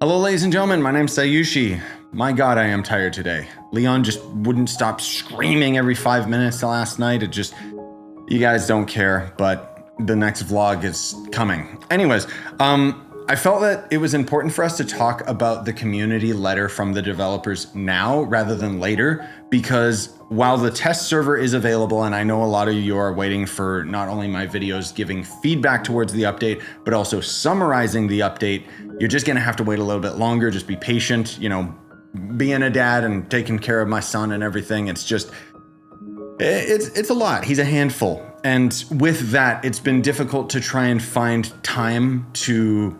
Hello, ladies and gentlemen, my name's Scyushi. My god, I am tired today. Leon just wouldn't stop screaming every 5 minutes last night. You guys don't care, but the next vlog is coming. Anyways, I felt that it was important for us to talk about the community letter from the developers now rather than later, because while the test server is available, and I know a lot of you are waiting for not only my videos giving feedback towards the update, but also summarizing the update, you're just gonna have to wait a little bit longer. Just be patient, you know, being a dad and taking care of my son and everything. It's a lot. He's a handful. And with that, it's been difficult to try and find time to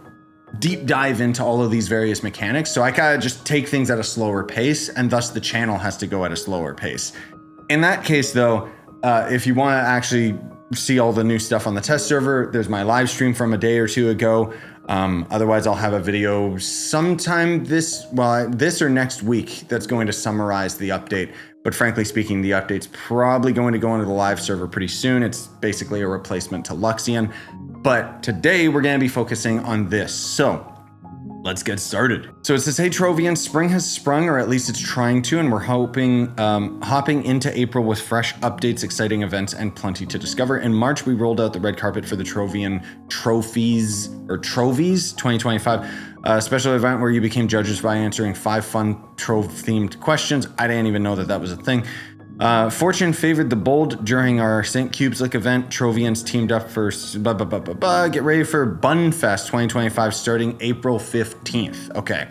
deep dive into all of these various mechanics. So I gotta just take things at a slower pace, and thus the channel has to go at a slower pace. In that case though, if you wanna actually see all the new stuff on the test server, there's my live stream from a day or two ago. Otherwise I'll have a video sometime this or next week that's going to summarize the update. But frankly speaking, the update's probably going to go into the live server pretty soon. It's basically a replacement to Luxian. But today we're gonna be focusing on this. So let's get started. So it says, hey Trovian, spring has sprung, or at least it's trying to, and we're hopping into April with fresh updates, exciting events, and plenty to discover. In March, we rolled out the red carpet for the Trovian Trophies 2025, a special event where you became judges by answering 5 fun Trove-themed questions. I didn't even know that was a thing. Fortune favored the bold during our St. Cubeslick event. Trovians teamed up for get ready for Bunfest 2025 starting April 15th. Okay,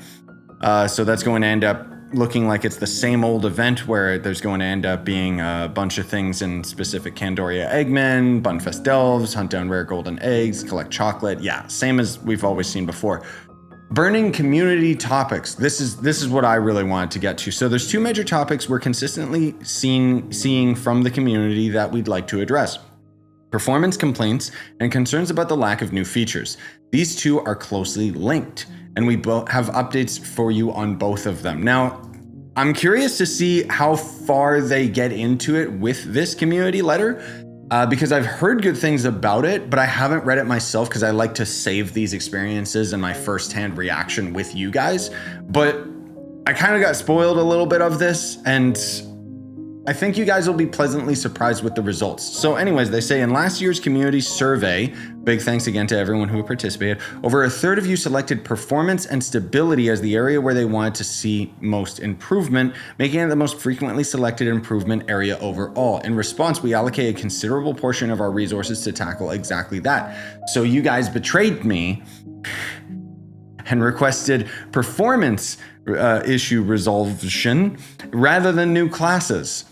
so that's going to end up looking like it's the same old event where there's going to end up being a bunch of things in specific Candoria Eggmen, Bunfest Delves, hunt down rare golden eggs, collect chocolate. Yeah, same as we've always seen before. Burning community topics. This is what I really wanted to get to. So there's 2 major topics we're consistently seeing from the community that we'd like to address: performance complaints and concerns about the lack of new features. These 2 are closely linked, and we both have updates for you on both of them. Now, I'm curious to see how far they get into it with this community letter. Because I've heard good things about it, but I haven't read it myself because I like to save these experiences and my firsthand reaction with you guys. But I kind of got spoiled a little bit of this, and I think you guys will be pleasantly surprised with the results. So anyways, they say in last year's community survey, big thanks again to everyone who participated, over a third of you selected performance and stability as the area where they wanted to see most improvement, making it the most frequently selected improvement area overall. In response, we allocate a considerable portion of our resources to tackle exactly that. So you guys betrayed me and requested performance issue resolution rather than new classes.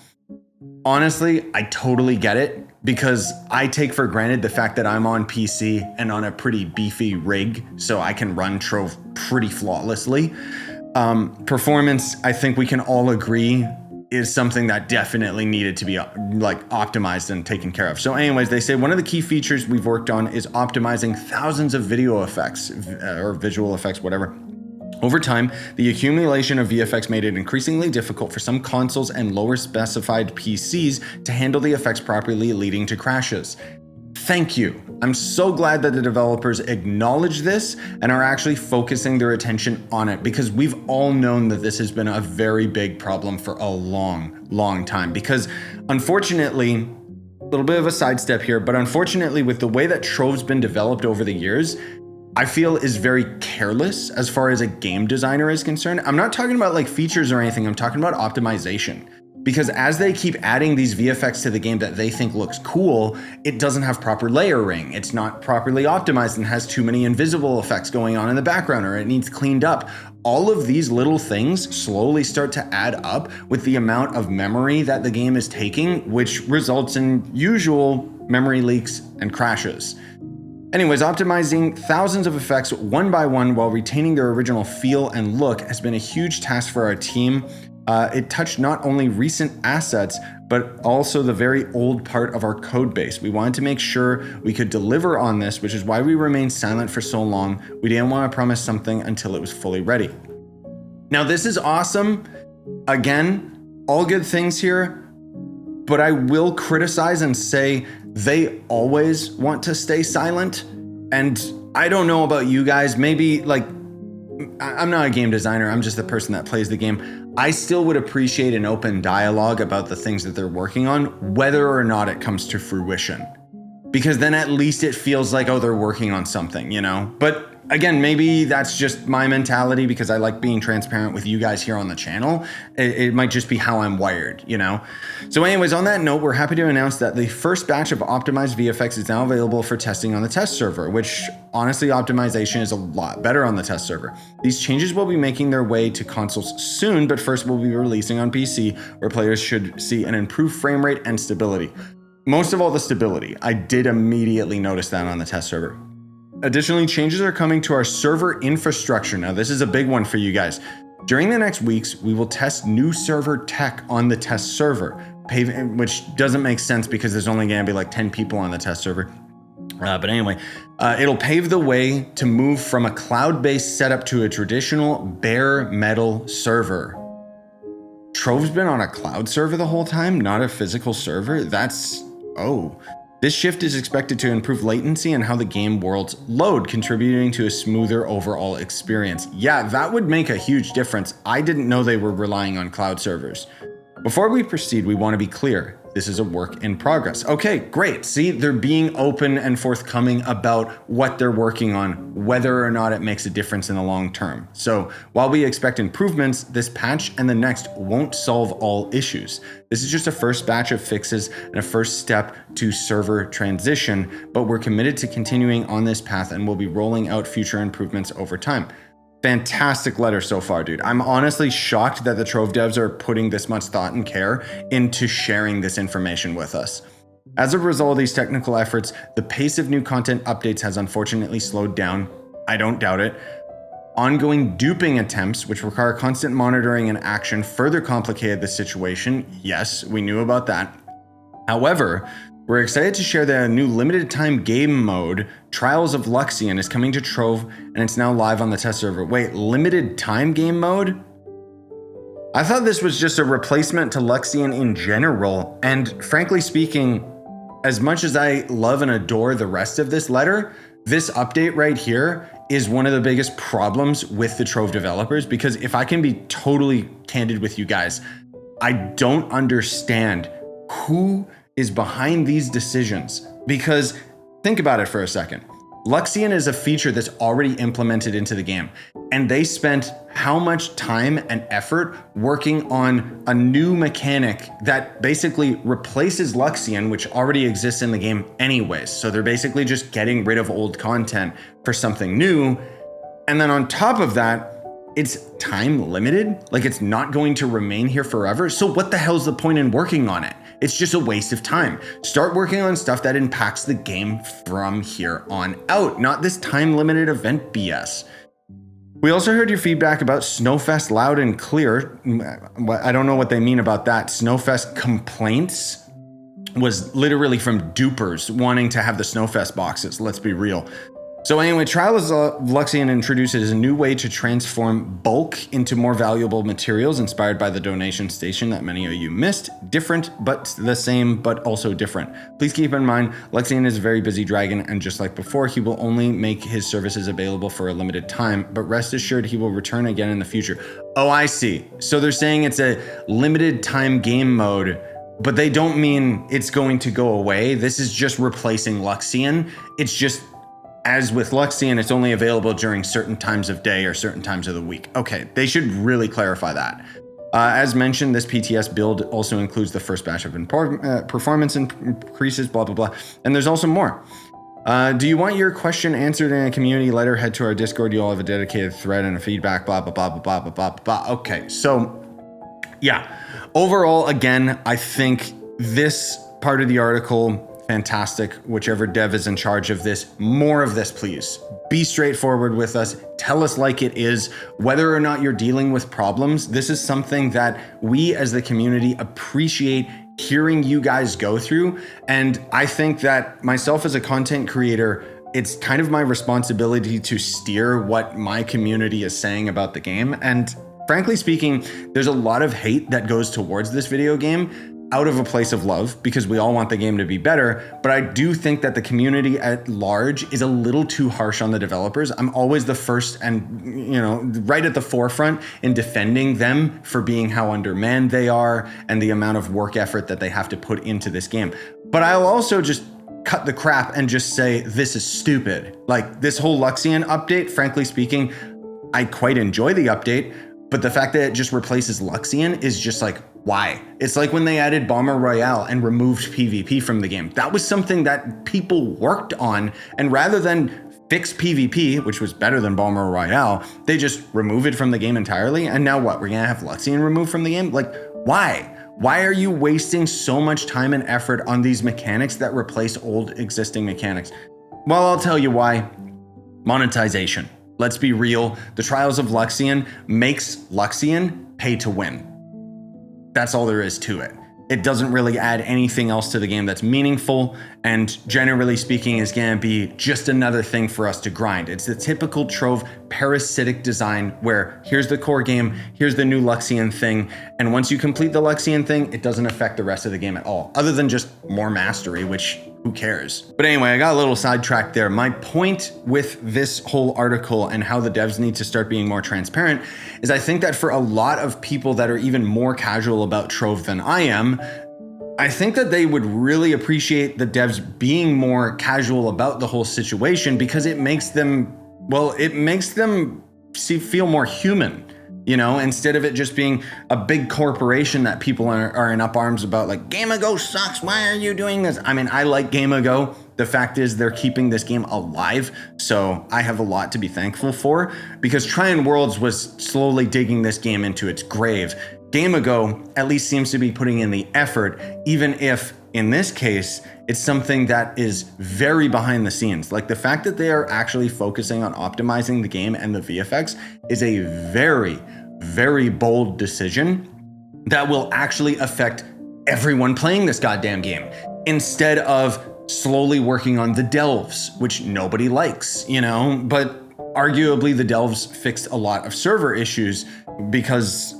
Honestly, I totally get it, because I take for granted the fact that I'm on PC and on a pretty beefy rig, so I can run Trove pretty flawlessly. Performance, I think we can all agree, is something that definitely needed to be optimized and taken care of. So anyways, they say one of the key features we've worked on is optimizing thousands of video effects or visual effects, whatever. Over time, the accumulation of VFX made it increasingly difficult for some consoles and lower specified PCs to handle the effects properly, leading to crashes. Thank you. I'm so glad that the developers acknowledge this and are actually focusing their attention on it, because we've all known that this has been a very big problem for a long time. Because unfortunately, a little bit of a sidestep here, but unfortunately with the way that Trove's been developed over the years, I feel is very careless as far as a game designer is concerned. I'm not talking about like features or anything, I'm talking about optimization. Because as they keep adding these VFX to the game that they think looks cool, it doesn't have proper layering. It's not properly optimized and has too many invisible effects going on in the background, or it needs cleaned up. All of these little things slowly start to add up with the amount of memory that the game is taking, which results in usual memory leaks and crashes. Anyways, optimizing thousands of effects one by one while retaining their original feel and look has been a huge task for our team. It touched not only recent assets, but also the very old part of our code base. We wanted to make sure we could deliver on this, which is why we remained silent for so long. We didn't want to promise something until it was fully ready. Now, this is awesome. Again, all good things here, but I will criticize and say they always want to stay silent. And I don't know about you guys, maybe like I'm not a game designer, I'm just the person that plays the game. I still would appreciate an open dialogue about the things that they're working on, whether or not it comes to fruition. Because then at least it feels like, oh, they're working on something, you know? But again, maybe that's just my mentality because I like being transparent with you guys here on the channel. It might just be how I'm wired, you know? So anyways, on that note, we're happy to announce that the first batch of optimized VFX is now available for testing on the test server, which honestly, optimization is a lot better on the test server. These changes will be making their way to consoles soon, but first we'll be releasing on PC, where players should see an improved frame rate and stability. Most of all, the stability. I did immediately notice that on the test server. Additionally, changes are coming to our server infrastructure. Now, this is a big one for you guys. During the next weeks, we will test new server tech on the test server, which doesn't make sense because there's only going to be like 10 people on the test server. But anyway, it'll pave the way to move from a cloud-based setup to a traditional bare metal server. Trove's been on a cloud server the whole time, not a physical server? Oh. This shift is expected to improve latency and how the game worlds load, contributing to a smoother overall experience. Yeah, that would make a huge difference. I didn't know they were relying on cloud servers. Before we proceed, we want to be clear. This is a work in progress. Okay, great. See, they're being open and forthcoming about what they're working on, whether or not it makes a difference in the long term. So while we expect improvements, this patch and the next won't solve all issues. This is just a first batch of fixes and a first step to server transition, but we're committed to continuing on this path and we'll be rolling out future improvements over time. Fantastic letter so far, dude. I'm honestly shocked that the Trove devs are putting this much thought and care into sharing this information with us. As a result of these technical efforts, the pace of new content updates has unfortunately slowed down. I don't doubt it. Ongoing duping attempts, which require constant monitoring and action, further complicated the situation. Yes, we knew about that. However, we're excited to share that a new limited time game mode, Trials of Luxian, is coming to Trove and it's now live on the test server. Wait, limited time game mode? I thought this was just a replacement to Luxian in general, and frankly speaking, as much as I love and adore the rest of this letter, this update right here is one of the biggest problems with the Trove developers, because if I can be totally candid with you guys, I don't understand who is behind these decisions. Because think about it for a second. Luxian is a feature that's already implemented into the game, and they spent how much time and effort working on a new mechanic that basically replaces Luxian, which already exists in the game anyways. So they're basically just getting rid of old content for something new. And then on top of that, it's time limited. Like, it's not going to remain here forever. So what the hell's the point in working on it? It's just a waste of time. Start working on stuff that impacts the game from here on out, not this time limited event BS. We also heard your feedback about Snowfest loud and clear. I don't know what they mean about that. Snowfest complaints was literally from dupers wanting to have the Snowfest boxes. Let's be real. So anyway, Trials of Luxian introduces a new way to transform bulk into more valuable materials inspired by the donation station that many of you missed. Different, but the same, but also different. Please keep in mind, Luxian is a very busy dragon, and just like before, he will only make his services available for a limited time, but rest assured he will return again in the future. Oh, I see. So they're saying it's a limited time game mode, but they don't mean it's going to go away. This is just replacing Luxian. It's just, as with Luxian, it's only available during certain times of day or certain times of the week. Okay, they should really clarify that. As mentioned, this PTS build also includes the first batch of performance increases, blah, blah, blah. And there's also more. Do you want your question answered in a community letter? Head to our Discord. You'll have a dedicated thread and a feedback, blah, blah, blah, blah, blah, blah, blah, blah. Okay, so yeah. Overall, again, I think this part of the article, fantastic. Whichever dev is in charge of this, more of this, please. Be straightforward with us. Tell us like it is. Whether or not you're dealing with problems, this is something that we as the community appreciate hearing you guys go through. And I think that myself as a content creator, it's kind of my responsibility to steer what my community is saying about the game. And frankly speaking, there's a lot of hate that goes towards this video game. out of a place of love because we all want the game to be better, but I do think that the community at large is a little too harsh on the developers. I'm always the first and, right at the forefront in defending them for being how undermanned they are and the amount of work effort that they have to put into this game. But I'll also just cut the crap and just say, this is stupid. Like this whole Luxian update, frankly speaking, I quite enjoy the update, but the fact that it just replaces Luxian is just like, why? It's like when they added Bomber Royale and removed PvP from the game. That was something that people worked on, and rather than fix PvP, which was better than Bomber Royale, they just remove it from the game entirely. And now what? We're gonna have Luxian removed from the game? Like, why? Why are you wasting so much time and effort on these mechanics that replace old existing mechanics? Well, I'll tell you why. Monetization. Let's be real. The Trials of Luxian makes Luxian pay to win. That's all there is to it. It doesn't really add anything else to the game that's meaningful, and generally speaking is gonna be just another thing for us to grind. It's the typical Trove parasitic design where here's the core game, here's the new Luxian thing, and once you complete the Luxian thing, it doesn't affect the rest of the game at all, other than just more mastery, which who cares? But anyway, I got a little sidetracked there. My point with this whole article and how the devs need to start being more transparent is I think that for a lot of people that are even more casual about Trove than I am, I think that they would really appreciate the devs being more casual about the whole situation because it makes them, feel more human. Instead of it just being a big corporation that people are in up arms about, like, Game-A-Go sucks, why are you doing this? I mean, I like Game-A-Go. The fact is they're keeping this game alive, so I have a lot to be thankful for, because Tryon Worlds was slowly digging this game into its grave. Game-A-Go at least seems to be putting in the effort, even if, in this case, it's something that is very behind the scenes. Like the fact that they are actually focusing on optimizing the game and the VFX is a very, very bold decision that will actually affect everyone playing this goddamn game, instead of slowly working on the delves, which nobody likes, but arguably the delves fixed a lot of server issues because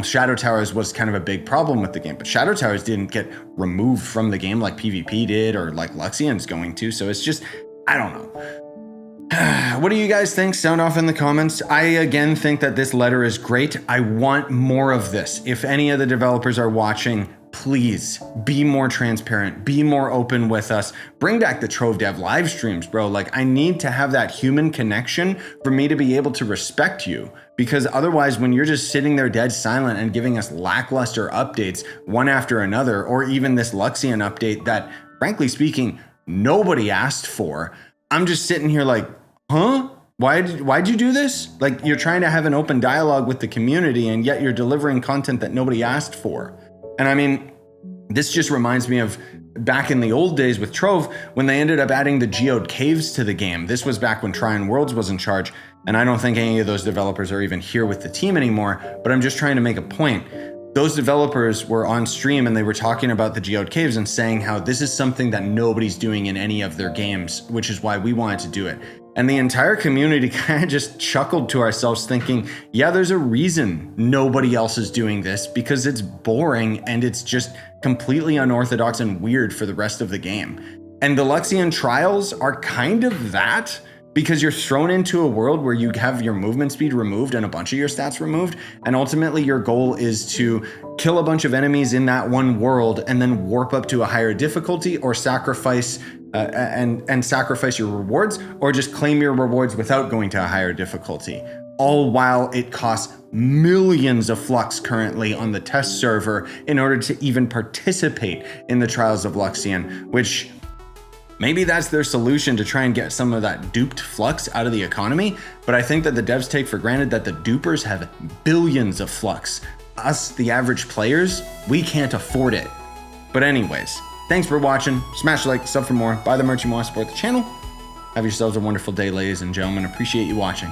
Shadow Towers was kind of a big problem with the game, but Shadow Towers didn't get removed from the game like PvP did or like Luxian's going to. So it's just, I don't know. What do you guys think? Sound off in the comments. I again think that this letter is great. I want more of this. If any of the developers are watching, please be more transparent, be more open with us. Bring back the Trove Dev live streams, bro. Like, I need to have that human connection for me to be able to respect you, because otherwise when you're just sitting there dead silent and giving us lackluster updates one after another, or even this Luxian update that, frankly speaking, nobody asked for, I'm just sitting here like, huh? Why'd you do this? Like, you're trying to have an open dialogue with the community and yet you're delivering content that nobody asked for. And I mean, this just reminds me of back in the old days with Trove when they ended up adding the geode caves to the game. This was back when Tryon Worlds was in charge, and I don't think any of those developers are even here with the team anymore, but I'm just trying to make a point. Those developers were on stream and they were talking about the geode caves and saying how this is something that nobody's doing in any of their games, which is why we wanted to do it. And the entire community kind of just chuckled to ourselves thinking, yeah, there's a reason nobody else is doing this, because it's boring and it's just completely unorthodox and weird for the rest of the game. And the Luxian trials are kind of that, because you're thrown into a world where you have your movement speed removed and a bunch of your stats removed, and ultimately your goal is to kill a bunch of enemies in that one world and then warp up to a higher difficulty, or sacrifice and sacrifice your rewards, or just claim your rewards without going to a higher difficulty. All while it costs millions of flux currently on the test server in order to even participate in the Trials of Luxian, which maybe that's their solution to try and get some of that duped flux out of the economy. But I think that the devs take for granted that the dupers have billions of flux. Us, the average players, we can't afford it. But anyways, thanks for watching. Smash the like, sub for more, buy the merch you want to support the channel. Have yourselves a wonderful day, ladies and gentlemen. Appreciate you watching.